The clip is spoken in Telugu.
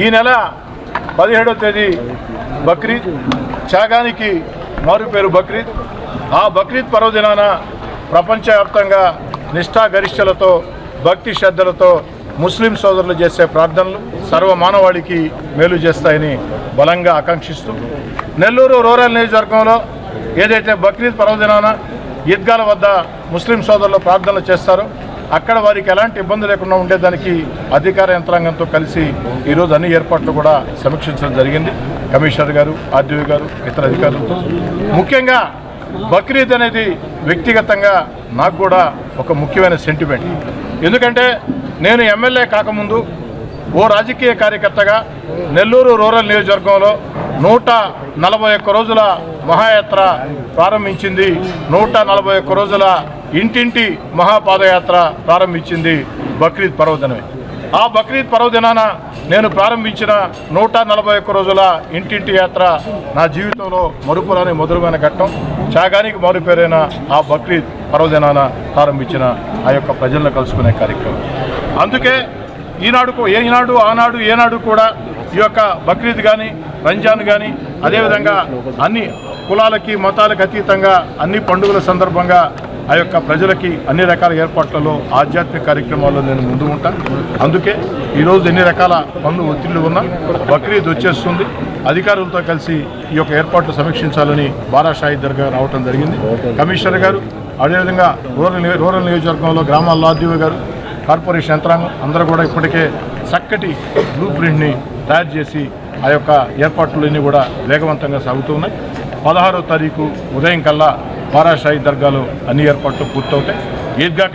ఈ నెల 17వ తేదీ బక్రీద్, త్యాగానికి మారు పేరు బక్రీద్. ఆ బక్రీద్ పర్వదినాన ప్రపంచవ్యాప్తంగా నిష్ఠాగరిష్టలతో భక్తి శ్రద్ధలతో ముస్లిం సోదరులు చేసే ప్రార్థనలు సర్వమానవాళికి మేలు చేస్తాయని బలంగా ఆకాంక్షిస్తూ నెల్లూరు రూరల్ నియోజకవర్గంలో ఏదైతే బక్రీద్ పర్వదినాన ఈద్గాల వద్ద ముస్లిం సోదరులు ప్రార్థనలు చేస్తారో అక్కడ వారికి ఎలాంటి ఇబ్బంది లేకుండా ఉండేదానికి అధికార యంత్రాంగంతో కలిసి ఈరోజు అన్ని ఏర్పాట్లు కూడా సమీక్షించడం జరిగింది. కమిషనర్ గారు, ఆర్డీఓ గారు, ఇతర అధికారులతో. ముఖ్యంగా బక్రీద్ అనేది వ్యక్తిగతంగా నాకు కూడా ఒక ముఖ్యమైన సెంటిమెంట్. ఎందుకంటే నేను ఎమ్మెల్యే కాకముందు ఓ రాజకీయ కార్యకర్తగా నెల్లూరు రూరల్ నియోజకవర్గంలో 141 రోజుల మహాయాత్ర ప్రారంభించింది. 141 రోజుల ఇంటింటి మహాపాదయాత్ర ప్రారంభించింది బక్రీద్ పర్వదినమే. ఆ బక్రీద్ పర్వదినాన నేను ప్రారంభించిన 141 రోజుల ఇంటింటి యాత్ర నా జీవితంలో మరుపురాని మధురమైన ఘట్టం. త్యాగానికి మారుపేరైన ఆ బక్రీద్ పర్వదినాన ప్రారంభించిన ఆ యొక్క ప్రజలను కలుసుకునే కార్యక్రమం. అందుకే ఈనాడు ఆనాడు ఏనాడు కూడా ఈ యొక్క బక్రీద్ కానీ రంజాన్ కానీ అదేవిధంగా అన్ని కులాలకి మతాలకు అతీతంగా అన్ని పండుగల సందర్భంగా ఆ యొక్క ప్రజలకి అన్ని రకాల ఏర్పాట్లలో ఆధ్యాత్మిక కార్యక్రమాల్లో నేను ముందు ఉంటాను. అందుకే ఈరోజు ఎన్ని రకాల పనులు ఒత్తిళ్లు ఉన్నా బక్రీద్ వచ్చేస్తుంది. అధికారులతో కలిసి ఈ యొక్క ఏర్పాట్లు సమీక్షించాలని బారా షాహిద్ దర్గా రావడం జరిగింది. కమిషనర్ గారు, అదేవిధంగా రూరల్ నియోజకవర్గంలో గ్రామాల్లో ఆర్డీఓ గారు, కార్పొరేషన్ యంత్రాంగం అందరూ కూడా ఇప్పటికే చక్కటి బ్లూ ప్రింట్ని తయారు చేసి ఆ యొక్క ఏర్పాట్లన్నీ కూడా వేగవంతంగా సాగుతూ ఉన్నాయి. 16వ తారీఖు ఉదయం కల్లా బారా షాహిద్ దర్గాలో అన్ని ఏర్పాట్లు పూర్తవుతాయి. ఈద్గా